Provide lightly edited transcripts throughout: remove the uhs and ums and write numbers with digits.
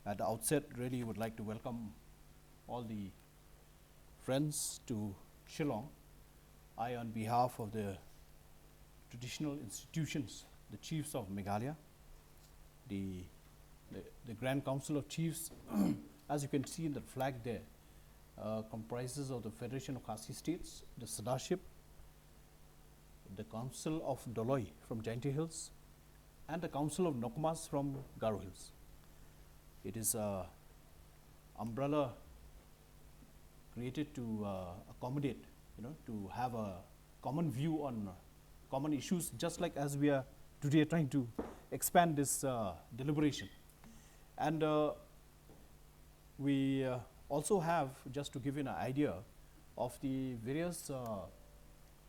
At the outset, really would like to welcome all the friends to Shillong. I, on behalf of the traditional institutions, the chiefs of Meghalaya, the Grand Council of Chiefs, as you can see in the flag there, comprises of the Federation of Khasi States, the Sardarship, the Council of Doloi from Jaintia Hills, and the Council of Nokumas from Garo Hills. It is an umbrella created to accommodate, to have a common view on common issues, just like as we are today trying to expand this deliberation. And we also have, just to give you an idea of the various,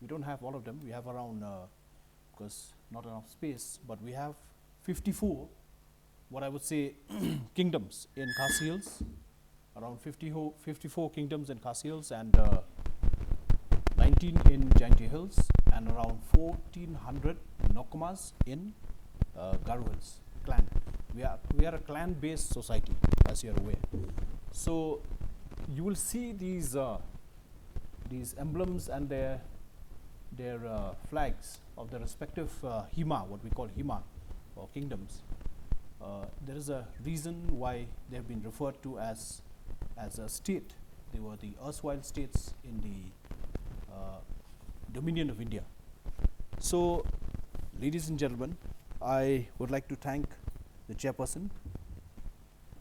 we don't have all of them, we have around, because not enough space, but we have 54, what I would say, kingdoms in Khasi Hills, around 54 kingdoms in Khasi Hills, and 19 in Jaintia Hills, and around 1,400 Nokumas in Garo Hills clan. We are a clan-based society, as you are aware. So you will see these emblems and their flags of the respective Hima, what we call Hima or kingdoms. There is a reason why they have been referred to as a state. They were the erstwhile states in the Dominion of India. So, ladies and gentlemen, I would like to thank the chairperson,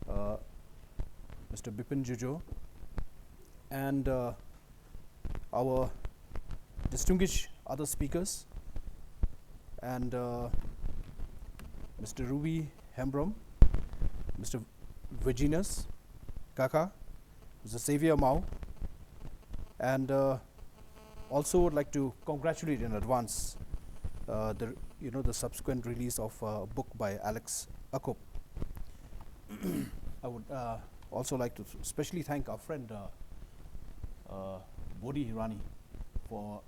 Mr. Bipin Jujo, and our distinguished other speakers, and Mr. Ruby Hembrom, Mr. Virginus Kaka, Mr. Xavier Mao, and also would like to congratulate in advance the subsequent release of a book by Alex Akop. I would also like to especially thank our friend Bodhi Hirani for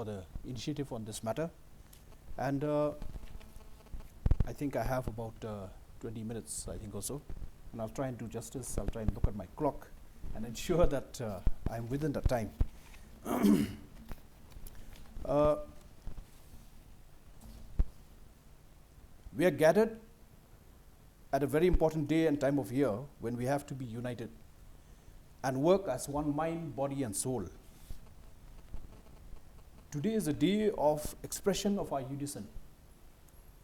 the initiative on this matter. And I think I have about 20 minutes, I think, or so, and I'll try and do justice. I'll try and look at my clock and ensure that I'm within that time. We are gathered at a very important day and time of year when we have to be united and work as one mind, body, and soul. Today is a day of expression of our unison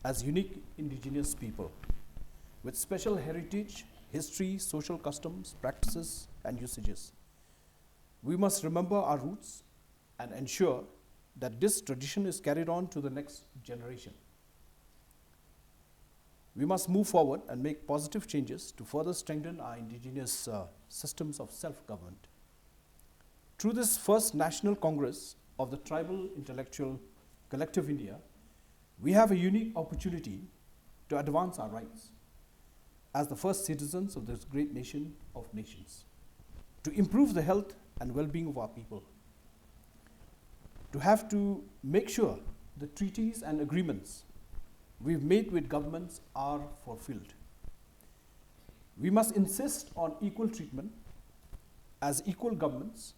as unique indigenous people with special heritage, history, social customs, practices, and usages. We must remember our roots and ensure that this tradition is carried on to the next generation. We must move forward and make positive changes to further strengthen our indigenous systems of self-government. Through this first National Congress of the Tribal Intellectual Collective India, we have a unique opportunity to advance our rights as the first citizens of this great nation of nations, to improve the health and well-being of our people, to have to make sure the treaties and agreements we've made with governments are fulfilled. We must insist on equal treatment as equal governments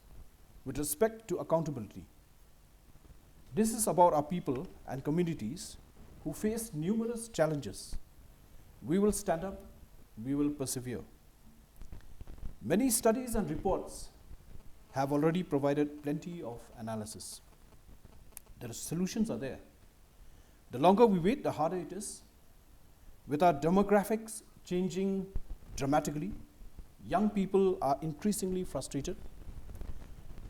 with respect to accountability. This is about our people and communities who face numerous challenges. We will stand up, we will persevere. Many studies and reports have already provided plenty of analysis. The solutions are there. The longer we wait, the harder it is. With our demographics changing dramatically, young people are increasingly frustrated.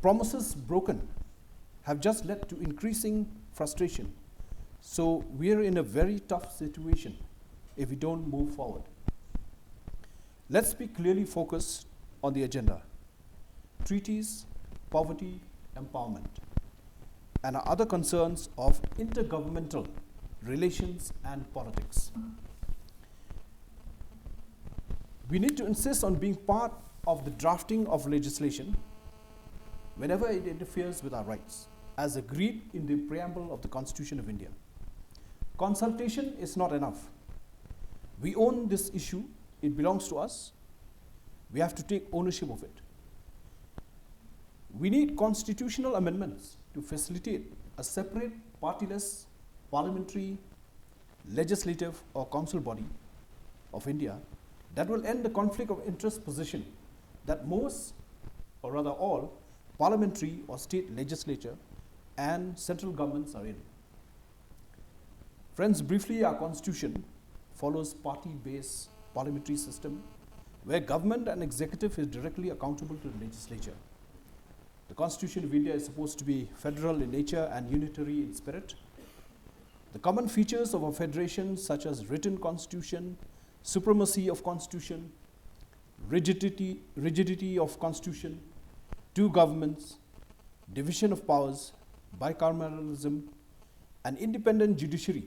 Promises broken have just led to increasing frustration. So we are in a very tough situation if we don't move forward. Let's be clearly focused on the agenda: treaties, poverty, empowerment, and our other concerns of intergovernmental relations and politics. We need to insist on being part of the drafting of legislation whenever it interferes with our rights, as agreed in the preamble of the Constitution of India. Consultation is not enough. We own this issue it belongs to us. We have to take ownership of it. We need constitutional amendments to facilitate a separate partyless parliamentary, legislative or council body of India that will end the conflict of interest position that most, or rather all, parliamentary or state legislature and central governments are in. Friends, briefly, our constitution follows party-based parliamentary system where government and executive is directly accountable to the legislature. The Constitution of India is supposed to be federal in nature and unitary in spirit. The common features of a federation, such as written constitution, supremacy of constitution, rigidity of constitution, two governments, division of powers, bicameralism, and independent judiciary,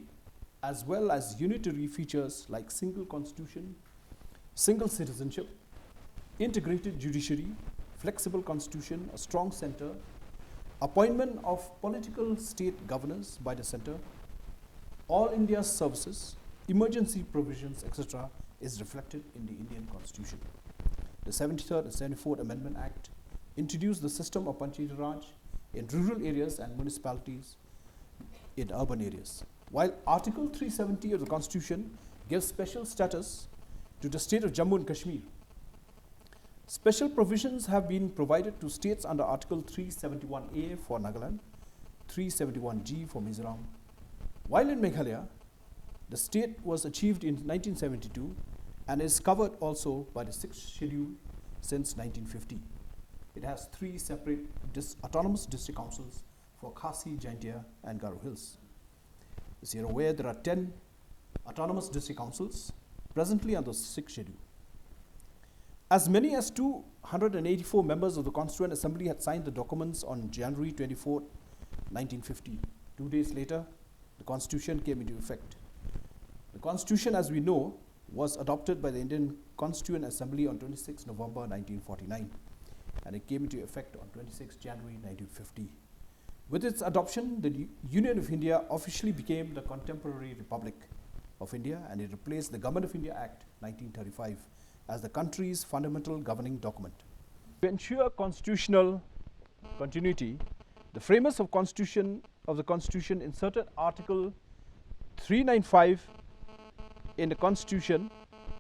as well as unitary features like single constitution, single citizenship, integrated judiciary, flexible constitution, a strong center, appointment of political state governors by the center, all India's services, emergency provisions, etc., is reflected in the Indian Constitution. The 73rd and 74th Amendment Act introduced the system of Panchayat Raj in rural areas and municipalities in urban areas. While Article 370 of the Constitution gives special status to the state of Jammu and Kashmir, special provisions have been provided to states under Article 371A for Nagaland, 371G for Mizoram. While in Meghalaya, the state was achieved in 1972 and is covered also by the 6th schedule since 1950. It has 3 separate autonomous district councils for Khasi, Jaintia and Garo Hills. As you are aware, there are 10 autonomous district councils presently under the 6th schedule. As many as 284 members of the Constituent Assembly had signed the documents on January 24, 1950. 2 days later, the Constitution came into effect. The Constitution, as we know, was adopted by the Indian Constituent Assembly on 26 November 1949, and it came into effect on 26 January 1950. With its adoption, the Union of India officially became the contemporary Republic of India, and it replaced the Government of India Act 1935 as the country's fundamental governing document. To ensure constitutional continuity, the framers of the Constitution inserted Article 395 in the Constitution,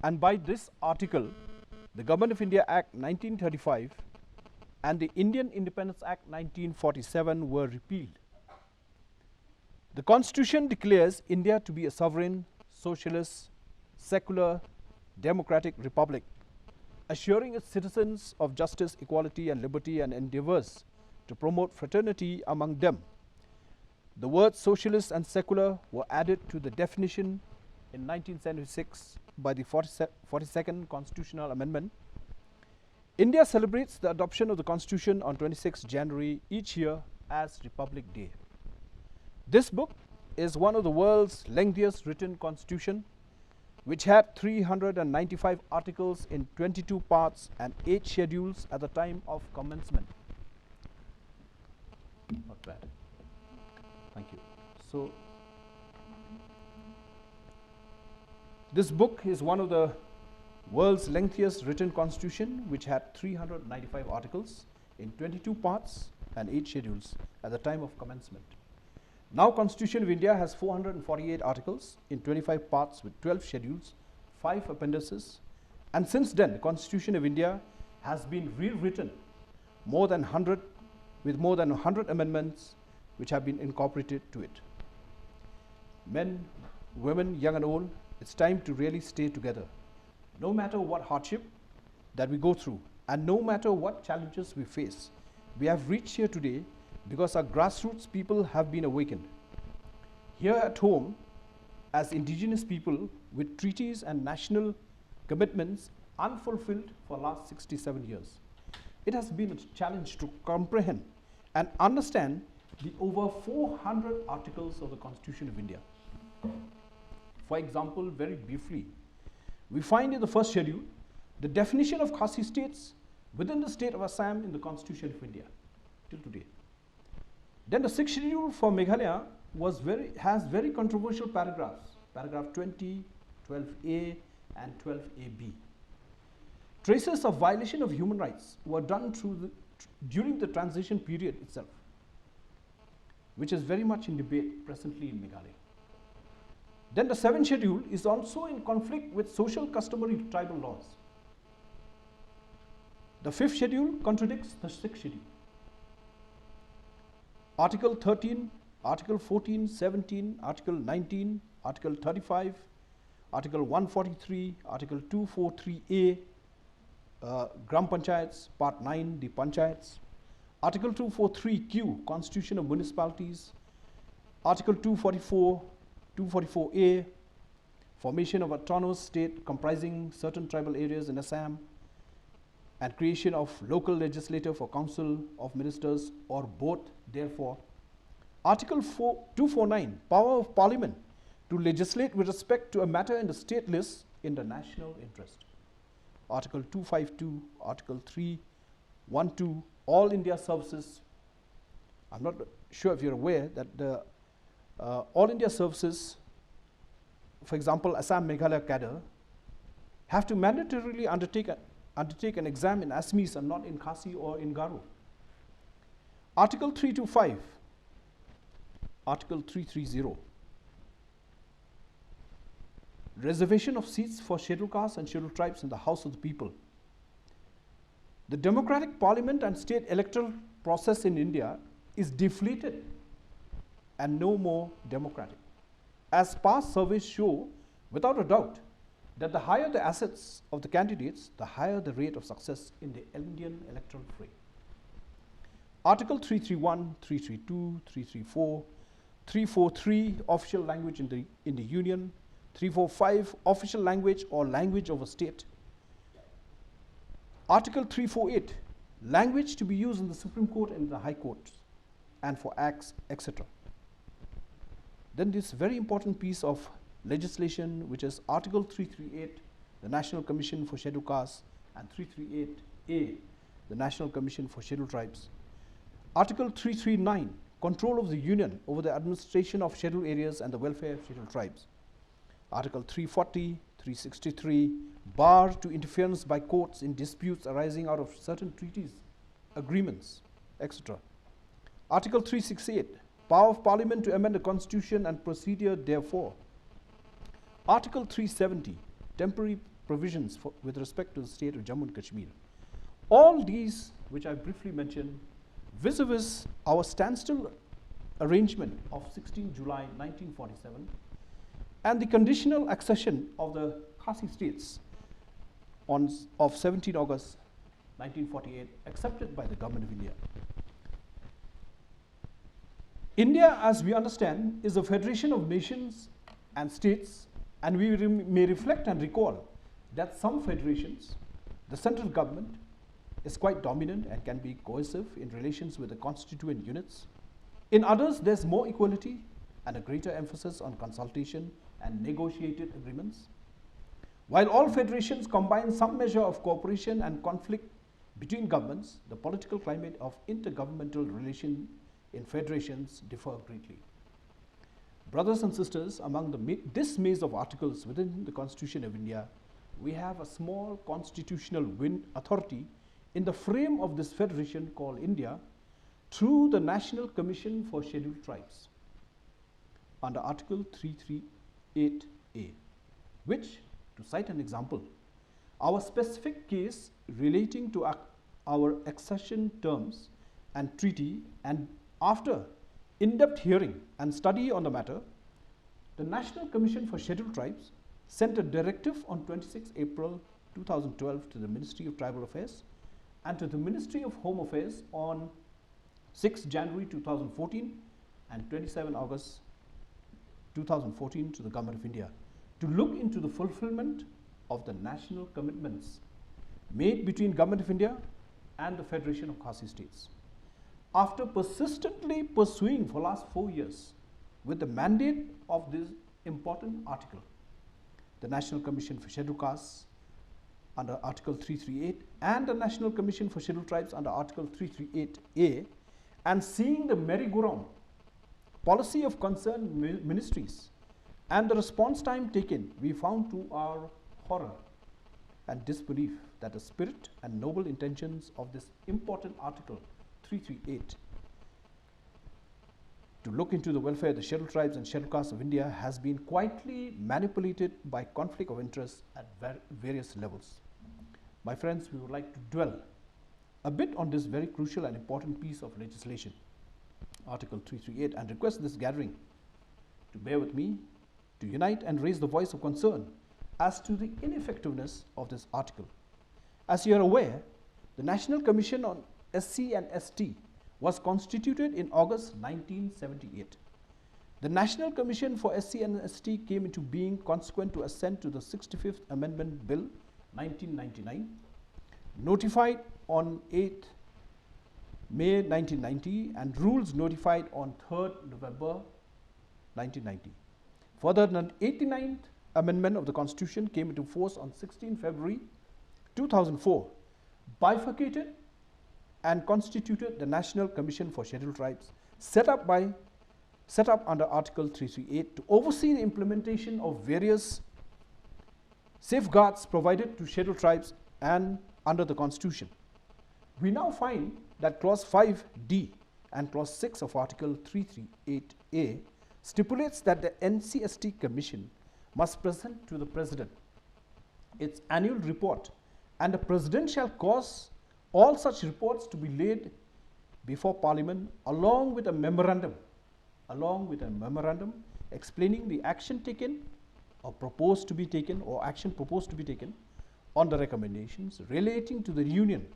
and by this article, the Government of India Act 1935 and the Indian Independence Act 1947 were repealed. The Constitution declares India to be a sovereign, socialist, secular, democratic republic, assuring its citizens of justice, equality and liberty, and endeavors to promote fraternity among them. The words socialist and secular were added to the definition in 1976 by the 42nd Constitutional Amendment. India celebrates the adoption of the Constitution on 26 January each year as Republic Day. This book is one of the world's lengthiest written constitution, which had 395 articles in 22 parts and 8 schedules at the time of commencement. Not bad. Thank you. So, this book is one of the world's lengthiest written constitution, which had 395 articles in 22 parts and 8 schedules at the time of commencement. Now, Constitution of India has 448 articles in 25 parts with 12 schedules, 5 appendices, and since then, the Constitution of India has been rewritten with more than 100 amendments which have been incorporated to it. Men, women, young and old, it's time to really stay together. No matter what hardship that we go through, and no matter what challenges we face, we have reached here today because our grassroots people have been awakened. Here at home, as indigenous people with treaties and national commitments unfulfilled for the last 67 years, it has been a challenge to comprehend and understand the over 400 articles of the Constitution of India. For example, very briefly, we find in the first schedule the definition of Khasi states within the state of Assam in the Constitution of India till today. Then the 6th schedule for Meghalaya has very controversial paragraphs, paragraph 20, 12A and 12AB. Traces of violation of human rights were done during the transition period itself, which is very much in debate presently in Meghalaya. Then the 7th schedule is also in conflict with social customary tribal laws. The 5th schedule contradicts the 6th schedule. Article 13, Article 14, 17, Article 19, Article 35, Article 143, Article 243A, Gram Panchayats, Part 9, the Panchayats, Article 243Q, Constitution of Municipalities, Article 244, 244A, formation of autonomous state comprising certain tribal areas in Assam, and creation of local legislature for council of ministers or both, therefore. Article 249, power of parliament to legislate with respect to a matter in the state list in the national interest. Article 252, Article 312, All India Services. I'm not sure if you're aware that the All India Services, for example, Assam Meghalaya cadre, have to mandatorily undertake an exam in Assamese and not in Khasi or in Garo. Article 325, Article 330, reservation of seats for scheduled castes and scheduled tribes in the House of the People. The democratic parliament and state electoral process in India is deflated and no more democratic. As past surveys show, without a doubt, that the higher the assets of the candidates, the higher the rate of success in the Indian electoral fray. Article 331, 332, 334, 343, official language in the Union, 345, official language or language of a state. Article 348, language to be used in the Supreme Court and the High Court, and for acts, etc. Then this very important piece of legislation, which is Article 338, the National Commission for Scheduled Castes, and 338A, the National Commission for Scheduled Tribes. Article 339, control of the Union over the administration of scheduled areas and the welfare of scheduled tribes. Article 340, 363, bar to interference by courts in disputes arising out of certain treaties, agreements, etc. Article 368, power of Parliament to amend the Constitution and procedure therefore. Article 370, temporary provisions with respect to the state of Jammu and Kashmir. All these, which I briefly mentioned, vis-a-vis our standstill arrangement of 16 July 1947 and the conditional accession of the Khasi states of 17 August 1948, accepted by the Government of India. India, as we understand, is a federation of nations and states, and we may reflect and recall that some federations, the central government, is quite dominant and can be cohesive in relations with the constituent units. In others, there's more equality and a greater emphasis on consultation and negotiated agreements. While all federations combine some measure of cooperation and conflict between governments, the political climate of intergovernmental relation in federations differ greatly. Brothers and sisters, among this maze of articles within the Constitution of India, we have a small constitutional authority in the frame of this federation called India through the National Commission for Scheduled Tribes under Article 338A, which, to cite an example, our specific case relating to our accession terms and treaty, and after in-depth hearing and study on the matter, the National Commission for Scheduled Tribes sent a directive on 26 April 2012 to the Ministry of Tribal Affairs and to the Ministry of Home Affairs on 6 January 2014 and 27 August 2014 to the Government of India to look into the fulfillment of the national commitments made between Government of India and the Federation of Khasi States. After persistently pursuing for the last 4 years with the mandate of this important article, the National Commission for Scheduled Castes under Article 338 and the National Commission for Scheduled Tribes under Article 338A, and seeing the merry-go-round policy of concerned ministries and the response time taken, we found to our horror and disbelief that the spirit and noble intentions of this important Article 338 to look into the welfare of the scheduled tribes and scheduled castes of India has been quietly manipulated by conflict of interest at various levels. My friends, we would like to dwell a bit on this very crucial and important piece of legislation, Article 338, and request this gathering to bear with me, to unite and raise the voice of concern as to the ineffectiveness of this article. As you are aware, the National Commission on SC and ST was constituted in August 1978. The National Commission for SC and ST came into being consequent to assent to the 65th Amendment Bill 1999, notified on 8th May 1990 and rules notified on 3rd November 1990. Further, the 89th Amendment of the Constitution came into force on 16 February 2004, bifurcated and constituted the National Commission for Scheduled Tribes, set up under Article 338 to oversee the implementation of various safeguards provided to scheduled tribes and under the Constitution. We now find that Clause 5D and Clause 6 of Article 338A stipulates that the NCST Commission must present to the President its annual report, and the President shall cause all such reports to be laid before Parliament along with a memorandum explaining the action taken or proposed to be taken or action proposed to be taken on the recommendations relating to the Union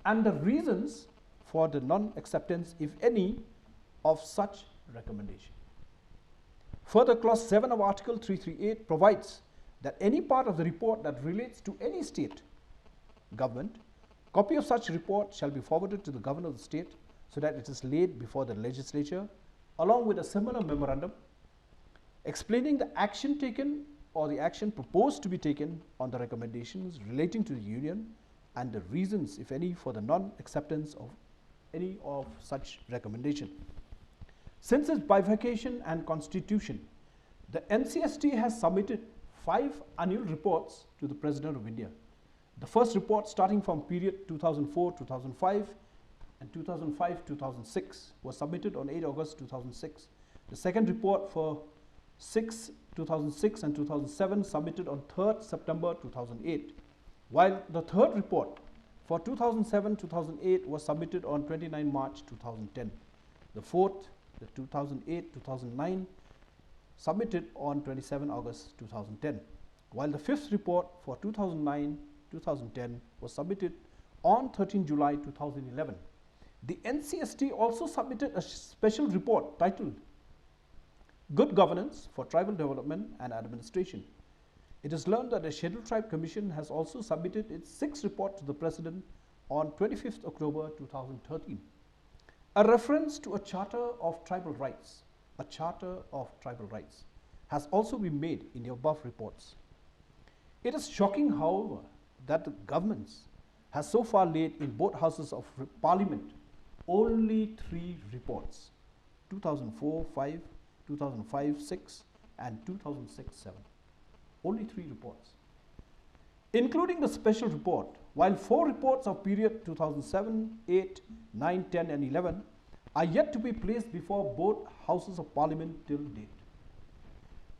and the reasons for the non-acceptance, if any, of such recommendation. Further, Clause 7 of Article 338 provides that any part of the report that relates to any state government, copy of such report shall be forwarded to the governor of the state so that it is laid before the legislature along with a similar memorandum explaining the action taken or the action proposed to be taken on the recommendations relating to the Union and the reasons, if any, for the non-acceptance of any of such recommendation. Since its bifurcation and constitution, the NCST has submitted 5 annual reports to the President of India. The first report, starting from period 2004-2005 and 2005-2006, was submitted on 8 August 2006. The second report for 2006 and 2007 submitted on 3rd September 2008, while the third report for 2007-2008 was submitted on 29 March 2010. The fourth, the 2008-2009, submitted on 27 August 2010, while the fifth report for 2009-2010 was submitted on 13 July 2011. The NCST also submitted a special report titled Good Governance for Tribal Development and Administration. It is learned that the Scheduled Tribe Commission has also submitted its 6th report to the President on 25th October 2013. A reference to a Charter of Tribal Rights, has also been made in the above reports. It is shocking, however, that the governments has so far laid in both houses of Parliament only 3 reports, 2004-5, 2005-6 and 2006-7. Only 3 reports. Including the special report, while 4 reports of period 2007, 8, 9, 10 and 11 are yet to be placed before both houses of Parliament till date.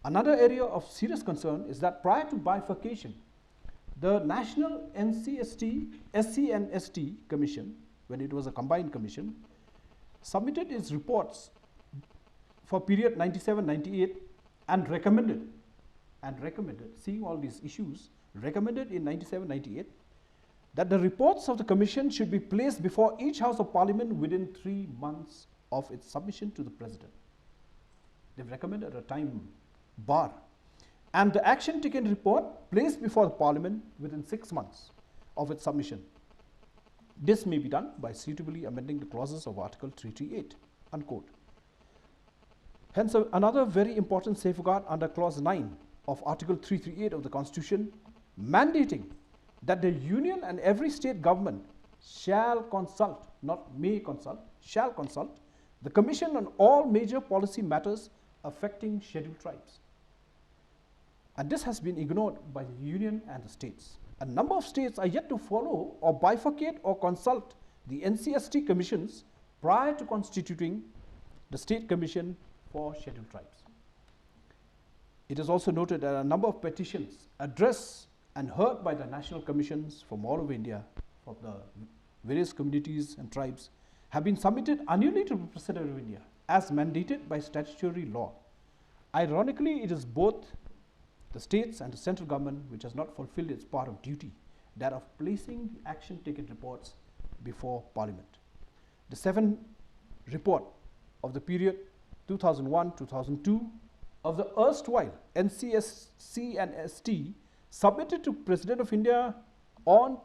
Another area of serious concern is that prior to bifurcation, the National NCST, SC and ST Commission, when it was a combined commission, submitted its reports for period 97-98 and recommended, seeing all these issues, recommended in 97-98 that the reports of the Commission should be placed before each House of Parliament within 3 months of its submission to the President. They've recommended a time bar. And the action taken report placed before the Parliament within 6 months of its submission. This may be done by suitably amending the clauses of Article 338, unquote. Hence, another very important safeguard under Clause 9 of Article 338 of the Constitution, mandating that the Union and every state government shall consult, not may consult, shall consult the Commission on all major policy matters affecting scheduled tribes. And this has been ignored by the Union and the states. A number of states are yet to follow or bifurcate or consult the NCST commissions prior to constituting the State Commission for Scheduled Tribes. It is also noted that a number of petitions addressed and heard by the national commissions from all over India, from the various communities and tribes, have been submitted annually to the President of India as mandated by statutory law. Ironically, it is both the states and the central government which has not fulfilled its part of duty, that of placing the action taken reports before Parliament. The 7th report of the period 2001-2002 of the erstwhile NCSC and ST submitted to President of India on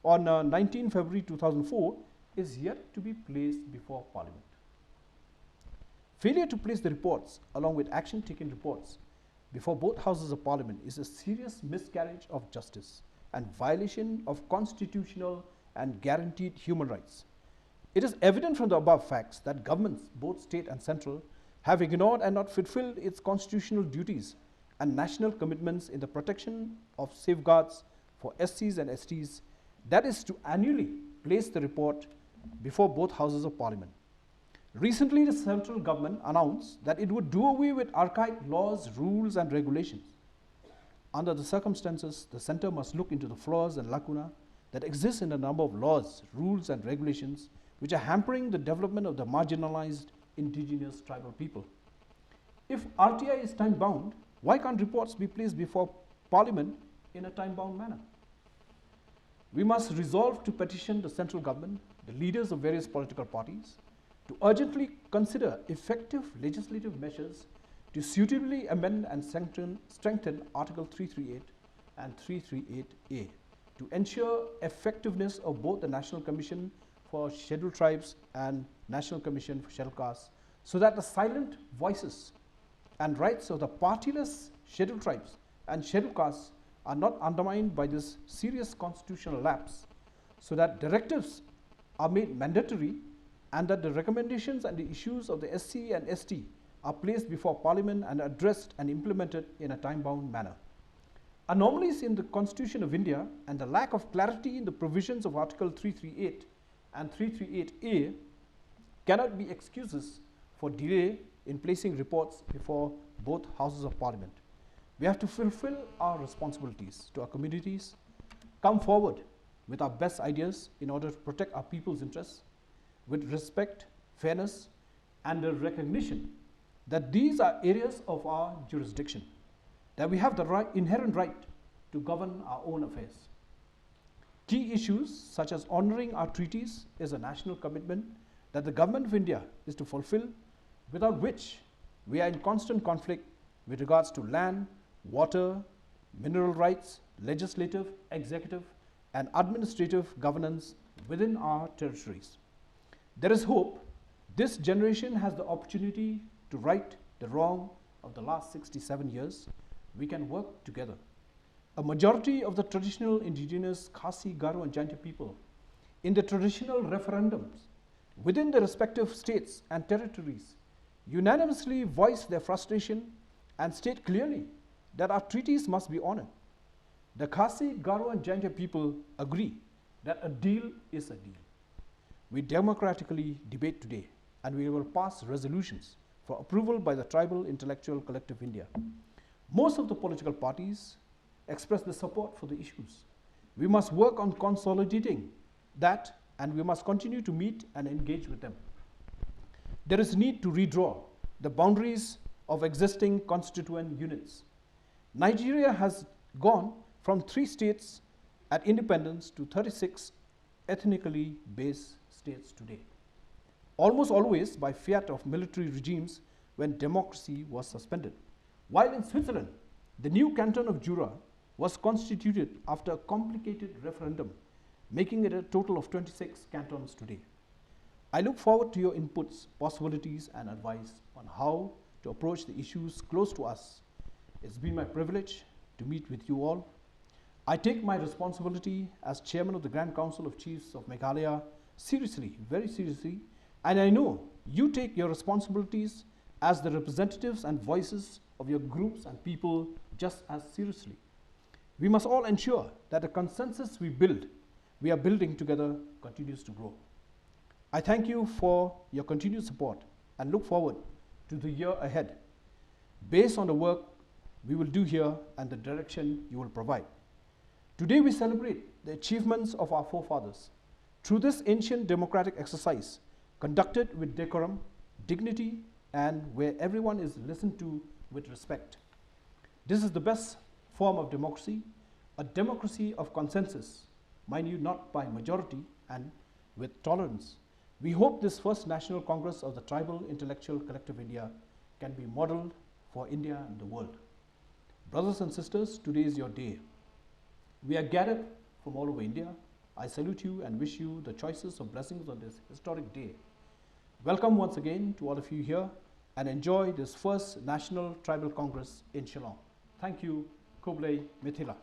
19 February 2004 is yet to be placed before Parliament. Failure to place the reports along with action taken reports before both houses of Parliament is a serious miscarriage of justice and violation of constitutional and guaranteed human rights. It is evident from the above facts that governments, both state and central, have ignored and not fulfilled its constitutional duties and national commitments in the protection of safeguards for SCs and STs, that is to annually place the report before both houses of Parliament. Recently, the central government announced that it would do away with archaic laws, rules and regulations. Under the circumstances, the centre must look into the flaws and lacuna that exist in a number of laws, rules and regulations which are hampering the development of the marginalized indigenous tribal people. If RTI is time-bound, why can't reports be placed before Parliament in a time-bound manner? We must resolve to petition the central government, the leaders of various political parties, to urgently consider effective legislative measures to suitably amend and strengthen Article 338 and 338A to ensure effectiveness of both the National Commission for Scheduled Tribes and National Commission for Scheduled Castes, so that the silent voices and rights of the partyless Scheduled Tribes and Scheduled Castes are not undermined by this serious constitutional lapse, so that directives are made mandatory and that the recommendations and the issues of the SC and ST are placed before Parliament and addressed and implemented in a time-bound manner. Anomalies in the Constitution of India and the lack of clarity in the provisions of Article 338 and 338A cannot be excuses for delay in placing reports before both houses of Parliament. We have to fulfill our responsibilities to our communities, come forward with our best ideas in order to protect our people's interests with respect, fairness, and the recognition that these are areas of our jurisdiction, that we have the inherent right to govern our own affairs. Key issues such as honoring our treaties is a national commitment that the Government of India is to fulfill, without which we are in constant conflict with regards to land, water, mineral rights, legislative, executive, and administrative governance within our territories. There is hope. This generation has the opportunity to right the wrong of the last 67 years. We can work together. A majority of the traditional indigenous Khasi, Garo and Jaintia people in the traditional referendums within the respective states and territories unanimously voiced their frustration and state clearly that our treaties must be honored. The Khasi, Garo and Jaintia people agree that a deal is a deal. We democratically debate today and we will pass resolutions for approval by the Tribal Intellectual Collective India. Most of the political parties express the support for the issues. We must work on consolidating that and we must continue to meet and engage with them. There is need to redraw the boundaries of existing constituent units. Nigeria has gone from 3 states at independence to 36 ethnically based states today, almost always by fiat of military regimes when democracy was suspended. While in Switzerland, the new canton of Jura was constituted after a complicated referendum, making it a total of 26 cantons today. I look forward to your inputs, possibilities, and advice on how to approach the issues close to us. It's been my privilege to meet with you all. I take my responsibility as Chairman of the Grand Council of Chiefs of Meghalaya seriously, very seriously, and I know you take your responsibilities as the representatives and voices of your groups and people just as seriously. We must all ensure that the consensus we are building together, continues to grow. I thank you for your continued support and look forward to the year ahead, based on the work we will do here and the direction you will provide. Today we celebrate the achievements of our forefathers through this ancient democratic exercise conducted with decorum, dignity, and where everyone is listened to with respect. This is the best form of democracy, a democracy of consensus, mind you, not by majority and with tolerance. We hope this first National Congress of the Tribal Intellectual Collective India can be modeled for India and the world. Brothers and sisters, today is your day. We are gathered from all over India. I salute you and wish you the choicest of blessings on this historic day. Welcome once again to all of you here and enjoy this first National Tribal Congress in Shillong. Thank you. Khlieh Mithila.